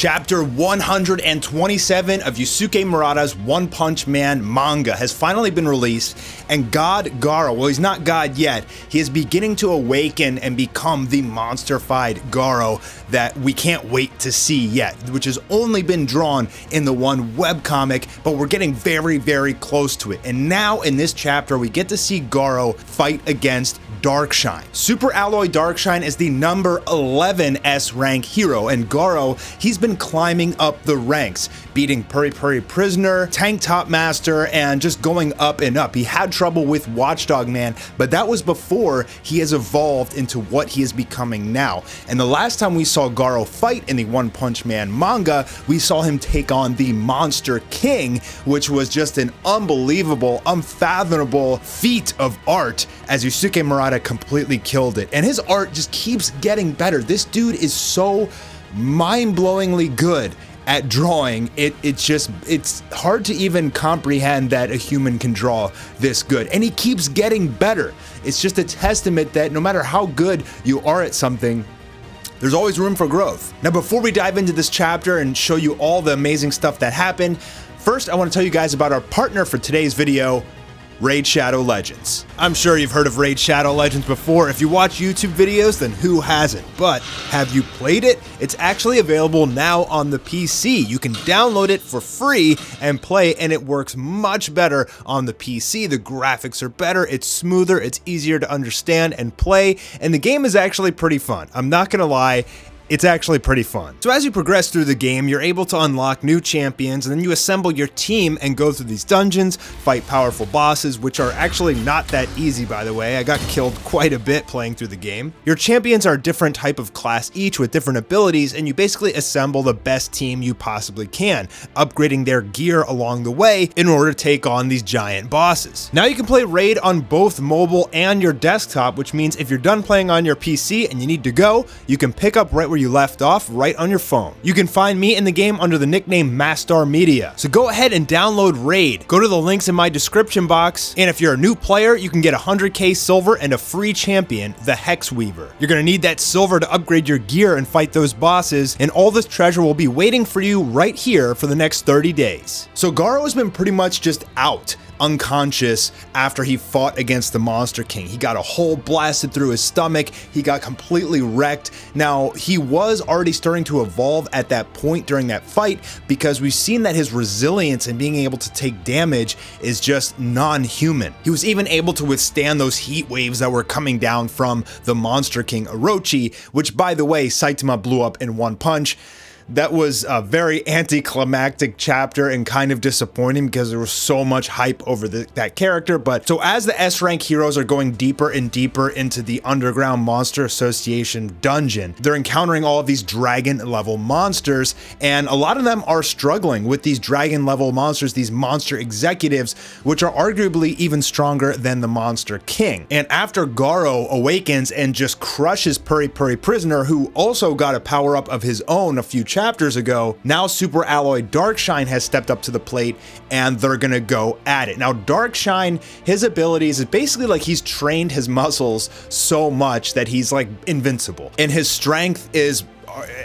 Chapter 127 of Yusuke Murata's One Punch Man manga has finally been released, and God Garo, well, he's not God yet, he is beginning to awaken and become the monster-fied Garo that we can't wait to see yet, which has only been drawn in the one webcomic, but we're getting very, very close to it. And now in this chapter, we get to see Garo fight against Darkshine. Super Alloy Darkshine is the number 11 S rank hero, and Garo, he's been climbing up the ranks, beating Puri Prisoner, Tank Top Master, and just going up and up. He had trouble with Watchdog Man, but that was before he has evolved into what he is becoming now. And the last time we saw Garo fight in the One Punch Man manga, we saw him take on the Monster King, which was just an unbelievable, unfathomable feat of art, as Yusuke Murata completely killed it. And his art just keeps getting better. This dude is so mind-blowingly good at drawing. It's hard to even comprehend that a human can draw this good, and he keeps getting better. It's just a testament that no matter how good you are at something, there's always room for growth. Now, before we dive into this chapter and show you all the amazing stuff that happened, first I want to tell you guys about our partner for today's video, Raid Shadow Legends. I'm sure you've heard of Raid Shadow Legends before. If you watch YouTube videos, then who hasn't? But have you played it? It's actually available now on the PC. You can download it for free and play, and it works much better on the PC. The graphics are better, it's smoother, it's easier to understand and play, and the game is actually pretty fun. I'm not gonna lie, it's actually pretty fun. So as you progress through the game, you're able to unlock new champions, and then you assemble your team and go through these dungeons, fight powerful bosses, which are actually not that easy, by the way. I got killed quite a bit playing through the game. Your champions are a different type of class each with different abilities, and you basically assemble the best team you possibly can, upgrading their gear along the way in order to take on these giant bosses. Now you can play Raid on both mobile and your desktop, which means if you're done playing on your PC and you need to go, you can pick up right where you left off right on your phone. You can find me in the game under the nickname Mastar Media. So go ahead and download Raid. Go to the links in my description box, and if you're a new player, you can get 100k silver and a free champion, the Hex Weaver. You're gonna need that silver to upgrade your gear and fight those bosses, and all this treasure will be waiting for you right here for the next 30 days. So Garo has been pretty much just out, unconscious, after he fought against the Monster King. He got a hole blasted through his stomach, he got completely wrecked. Now, he was already starting to evolve at that point during that fight, because we've seen that his resilience and being able to take damage is just non-human. He was even able to withstand those heat waves that were coming down from the Monster King Orochi, which, by the way, Saitama blew up in one punch. That was a very anticlimactic chapter and kind of disappointing because there was so much hype over that character. But so as the S rank heroes are going deeper and deeper into the Underground Monster Association dungeon, they're encountering all of these dragon level monsters, and a lot of them are struggling with these dragon level monsters, these monster executives, which are arguably even stronger than the Monster King. And after Garo awakens and just crushes Puri Prisoner, who also got a power up of his own a few chapters ago, now Super Alloy Darkshine has stepped up to the plate, and they're gonna go at it. Now Darkshine, his abilities is basically like he's trained his muscles so much that he's like invincible, and his strength is,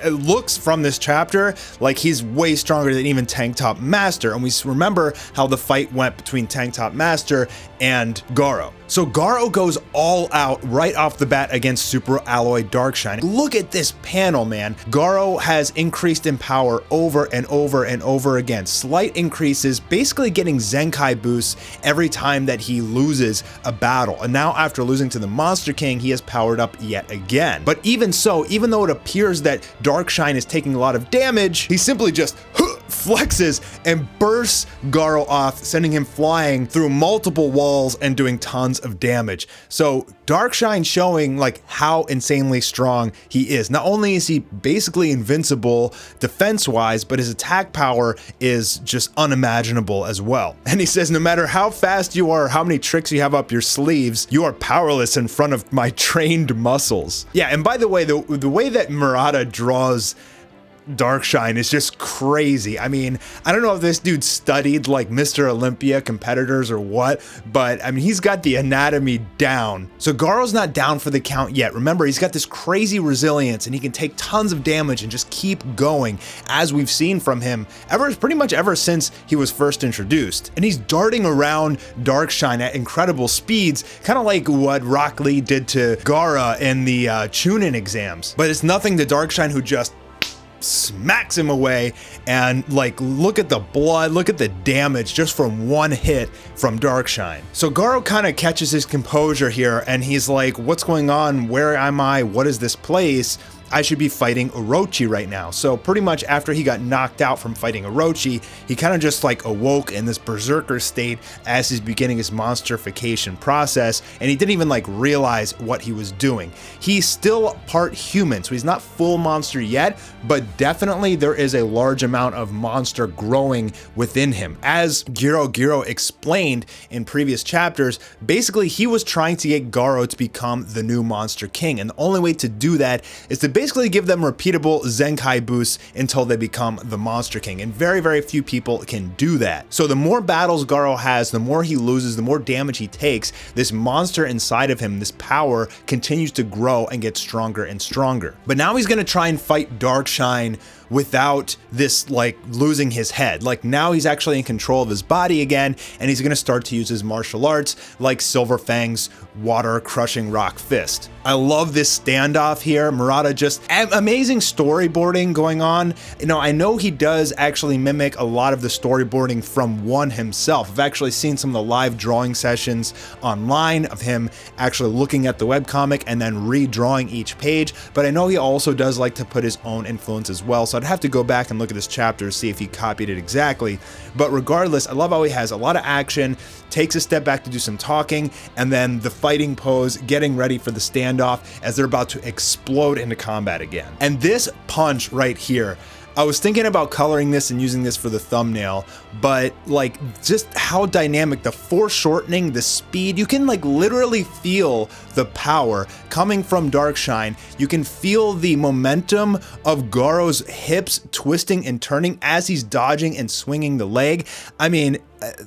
it looks from this chapter like he's way stronger than even Tank Top Master, and we remember how the fight went between Tank Top Master and Garo. So Garo goes all out right off the bat against Super Alloy Darkshine. Look at this panel, man. Garo has increased in power over and over and over again. Slight increases, basically getting Zenkai boosts every time that he loses a battle. And now after losing to the Monster King, he has powered up yet again. But even so, even though it appears that Darkshine is taking a lot of damage, he simply just flexes and bursts Garo off, sending him flying through multiple walls and doing tons of damage. So Darkshine showing like how insanely strong he is. Not only is he basically invincible defense-wise, but his attack power is just unimaginable as well. And he says, no matter how fast you are, how many tricks you have up your sleeves, you are powerless in front of my trained muscles. Yeah, and by the way, the way that Murata draws Darkshine is just crazy. I mean, I don't know if this dude studied like Mr. Olympia competitors or what, but I mean, he's got the anatomy down. So Garo's not down for the count yet. Remember, he's got this crazy resilience and he can take tons of damage and just keep going, as we've seen from him pretty much ever since he was first introduced. And he's darting around Darkshine at incredible speeds, kind of like what Rock Lee did to Gara in the Chunin exams. But it's nothing to Darkshine, who just smacks him away, and like, look at the blood, look at the damage just from one hit from Darkshine. So Garo kind of catches his composure here and he's like, what's going on? Where am I? What is this place? I should be fighting Orochi right now. So pretty much after he got knocked out from fighting Orochi, he kind of just like awoke in this berserker state as he's beginning his monsterification process, and he didn't even like realize what he was doing. He's still part human, so he's not full monster yet, but definitely there is a large amount of monster growing within him. As Garo explained in previous chapters, basically he was trying to get Garo to become the new Monster King, and the only way to do that is to basically give them repeatable Zenkai boosts until they become the Monster King, and very, very few people can do that. So the more battles Garo has, the more he loses, the more damage he takes, this monster inside of him, this power, continues to grow and get stronger and stronger. But now he's gonna try and fight Darkshine without this like losing his head. Like now he's actually in control of his body again, and he's gonna start to use his martial arts like Silver Fang's water crushing rock fist. I love this standoff here. Murata just amazing storyboarding going on. You know, I know he does actually mimic a lot of the storyboarding from One himself. I've actually seen some of the live drawing sessions online of him actually looking at the webcomic and then redrawing each page, but I know he also does like to put his own influence as well, so I'd have to go back and look at this chapter to see if he copied it exactly. But regardless, I love how he has a lot of action, takes a step back to do some talking, and then the fighting pose, getting ready for the standoff as they're about to explode into combat again. And this punch right here, I was thinking about coloring this and using this for the thumbnail, but like just how dynamic, the foreshortening, the speed, you can like literally feel the power coming from Darkshine. You can feel the momentum of Garo's hips twisting and turning as he's dodging and swinging the leg. I mean,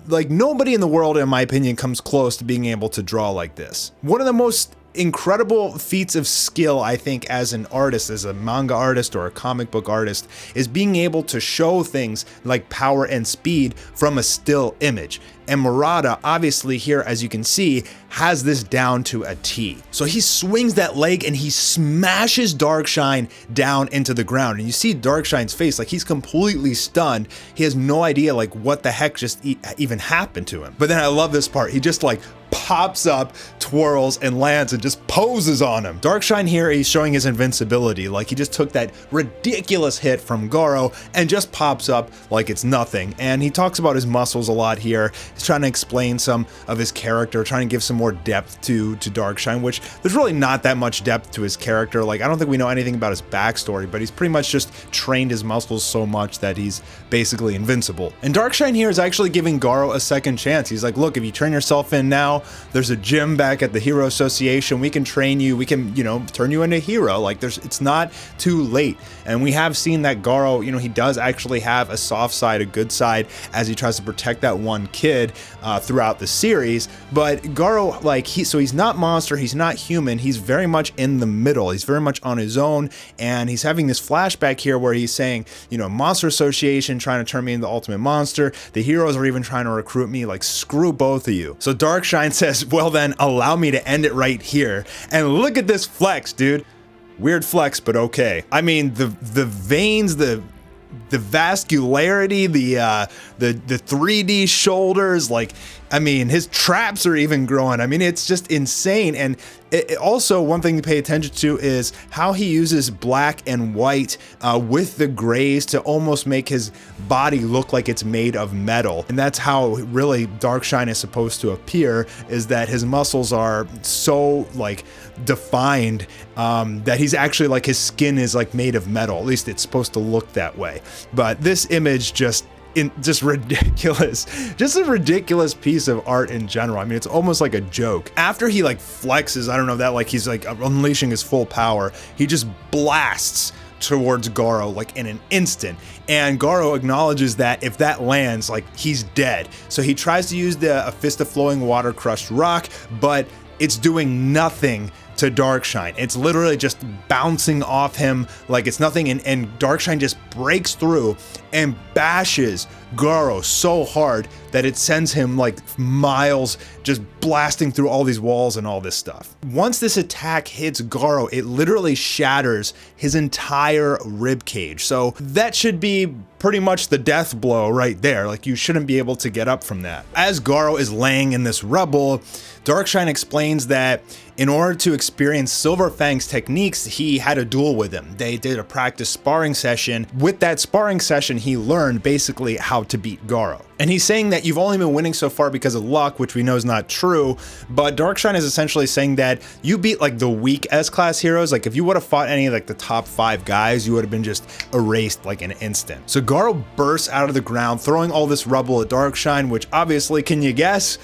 like nobody in the world, in my opinion, comes close to being able to draw like this. One of the most incredible feats of skill, I think, as an artist, as a manga artist or a comic book artist, is being able to show things like power and speed from a still image. And Murata, obviously here, as you can see, has this down to a T. So he swings that leg and he smashes Darkshine down into the ground. And you see Darkshine's face, like he's completely stunned. He has no idea like what the heck just even happened to him. But then I love this part. He just like pops up, twirls, and lands and just poses on him. Darkshine here, he's showing his invincibility. Like he just took that ridiculous hit from Garo and just pops up like it's nothing. And he talks about his muscles a lot here. He's trying to explain some of his character, trying to give some more depth to Darkshine, which there's really not that much depth to his character. Like I don't think we know anything about his backstory, but he's pretty much just trained his muscles so much that he's basically invincible. And Darkshine here is actually giving Garo a second chance. He's like, look, if you turn yourself in now, there's a gym back at the Hero Association. We can train you. We can, you know, turn you into a hero. Like it's not too late. And we have seen that Garo, you know, he does actually have a soft side, a good side, as he tries to protect that one kid throughout the series. But Garo, like so he's not monster, he's not human. He's very much in the middle. He's very much on his own. And he's having this flashback here where he's saying, you know, Monster Association trying to turn me into the ultimate monster. The heroes are even trying to recruit me. Like screw both of you. So Darkshine says, well then, allow me to end it right here. And look at this flex, dude. Weird flex, but okay. I mean, the veins, the vascularity, the 3D shoulders, like, I mean, his traps are even growing. I mean, it's just insane. And also, one thing to pay attention to is how he uses black and white with the grays to almost make his body look like it's made of metal. And that's how really Darkshine is supposed to appear, is that his muscles are so like defined that he's actually like his skin is like made of metal. At least it's supposed to look that way. But this image just ridiculous, just a ridiculous piece of art in general. I mean, it's almost like a joke. After he like flexes, I don't know, that like he's like unleashing his full power, he just blasts towards Garo like in an instant. And Garo acknowledges that if that lands, like he's dead. So he tries to use a fist of flowing water crushed rock, but it's doing nothing to Darkshine. It's literally just bouncing off him like it's nothing, and Darkshine just breaks through and bashes Garo so hard that it sends him like miles, just blasting through all these walls and all this stuff. Once this attack hits Garo, it literally shatters his entire rib cage. So that should be pretty much the death blow right there. Like, you shouldn't be able to get up from that. As Garo is laying in this rubble, Darkshine explains that in order to experience Silverfang's techniques, he had a duel with him. They did a practice sparring session. With that sparring session, he learned basically how to beat Garo. And he's saying that you've only been winning so far because of luck, which we know is not true, but Darkshine is essentially saying that you beat like the weak S-class heroes. Like, if you would have fought any of like the top 5 guys, you would have been just erased like in an instant. So Garo bursts out of the ground, throwing all this rubble at Darkshine, which obviously, can you guess,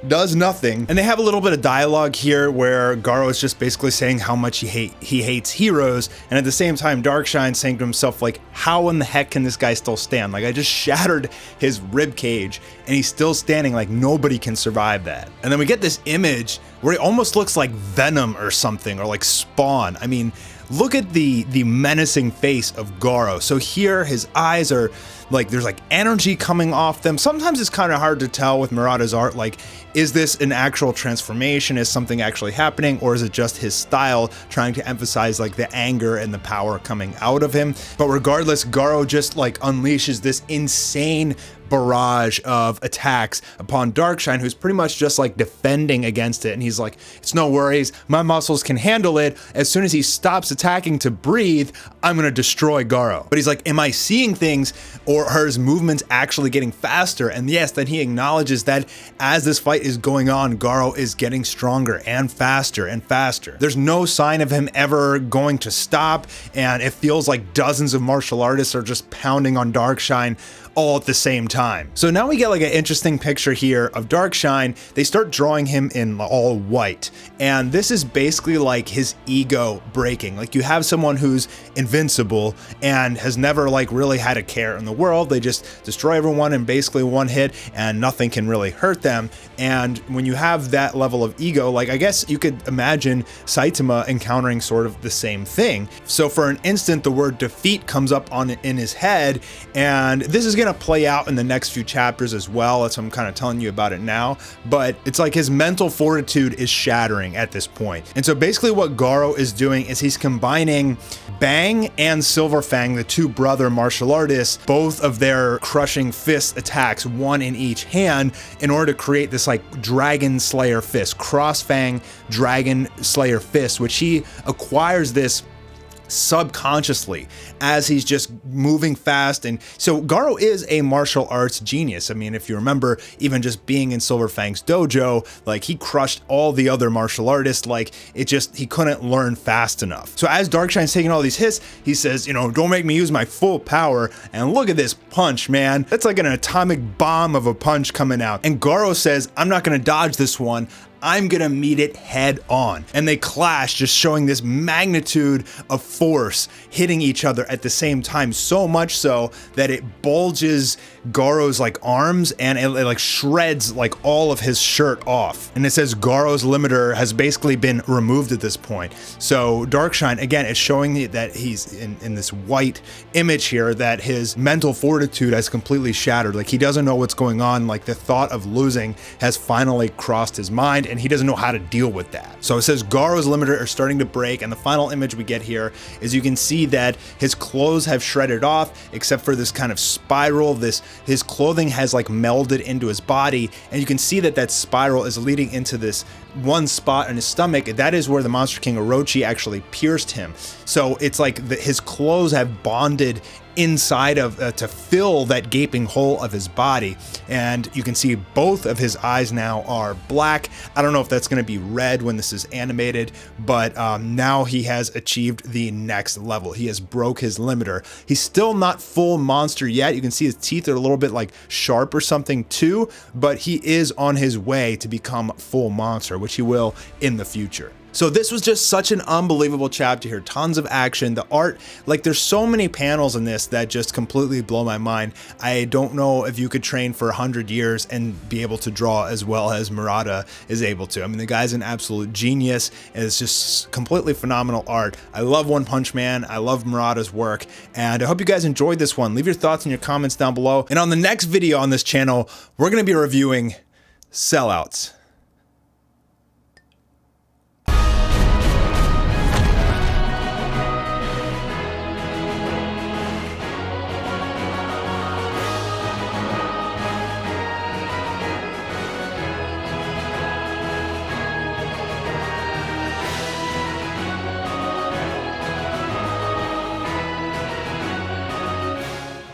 does nothing. And they have a little bit of dialogue here where Garo is just basically saying how much he hates heroes, and at the same time Darkshine saying to himself, like, how in the heck can this guy still stand? Like, I just shattered his rib cage and he's still standing. Like, nobody can survive that. And then we get this image where he almost looks like Venom or something, or like Spawn. I mean, look at the menacing face of Garo. So here his eyes are like, there's like energy coming off them. Sometimes it's kind of hard to tell with Murata's art, like, is this an actual transformation? Is something actually happening? Or is it just his style trying to emphasize like the anger and the power coming out of him? But regardless, Garo just like unleashes this insane barrage of attacks upon Darkshine, who's pretty much just like defending against it. And he's like, it's no worries, my muscles can handle it. As soon as he stops attacking to breathe, I'm gonna destroy Garo. But he's like, am I seeing things, or are his movements actually getting faster? And yes, then he acknowledges that as this fight is going on, Garo is getting stronger and faster and faster. There's no sign of him ever going to stop, and it feels like dozens of martial artists are just pounding on Darkshine all at the same time. So now we get like an interesting picture here of Darkshine. They start drawing him in all white, and this is basically like his ego breaking. Like, you have someone who's invincible and has never like really had a care in the world. They just destroy everyone in basically one hit and nothing can really hurt them. And when you have that level of ego, like, I guess you could imagine Saitama encountering sort of the same thing. So for an instant, the word defeat comes up in his head, and this is gonna play out in the next few chapters as well. That's why I'm kind of telling you about it now. But it's like his mental fortitude is shattering at this point. And so basically what Garo is doing is he's combining Bang and Silverfang, the two brother martial artists, both of their crushing fist attacks, one in each hand, in order to create this like Dragon Slayer fist, Crossfang Dragon Slayer fist, which he acquires this subconsciously as he's just moving fast. And so Garo is a martial arts genius. I mean, if you remember, even just being in Silverfang's dojo, like, he crushed all the other martial artists. Like, he couldn't learn fast enough. So as Darkshine's taking all these hits, he says, you know, don't make me use my full power. And look at this punch, man. That's like an atomic bomb of a punch coming out. And Garo says, I'm not gonna dodge this one, I'm gonna meet it head on. And they clash, just showing this magnitude of force hitting each other at the same time, so much so that it bulges Garo's like arms, and it like shreds like all of his shirt off. And it says Garo's limiter has basically been removed at this point. So Darkshine, again, is showing that he's in this white image here, that his mental fortitude has completely shattered. Like, he doesn't know what's going on. Like, the thought of losing has finally crossed his mind, and he doesn't know how to deal with that. So it says Garo's limiter are starting to break, and the final image we get here is you can see that his clothes have shredded off, except for this kind of spiral. His clothing has like melded into his body, and you can see that spiral is leading into this one spot in his stomach. That is where the Monster King Orochi actually pierced him. So it's like his clothes have bonded inside of to fill that gaping hole of his body, and you can see both of his eyes now are black. I don't know if that's going to be red when this is animated, but now he has achieved the next level. He has broke his limiter. He's still not full monster yet. You can see his teeth are a little bit like sharp or something too, but he is on his way to become full monster, which he will in the future. So this was just such an unbelievable chapter here. Tons of action. The art, like there's so many panels in this that just completely blow my mind. I don't know if you could train for 100 years and be able to draw as well as Murata is able to. I mean, the guy's an absolute genius. It's just completely phenomenal art. I love One Punch Man. I love Murata's work. And I hope you guys enjoyed this one. Leave your thoughts in your comments down below. And on the next video on this channel, we're going to be reviewing Sellouts.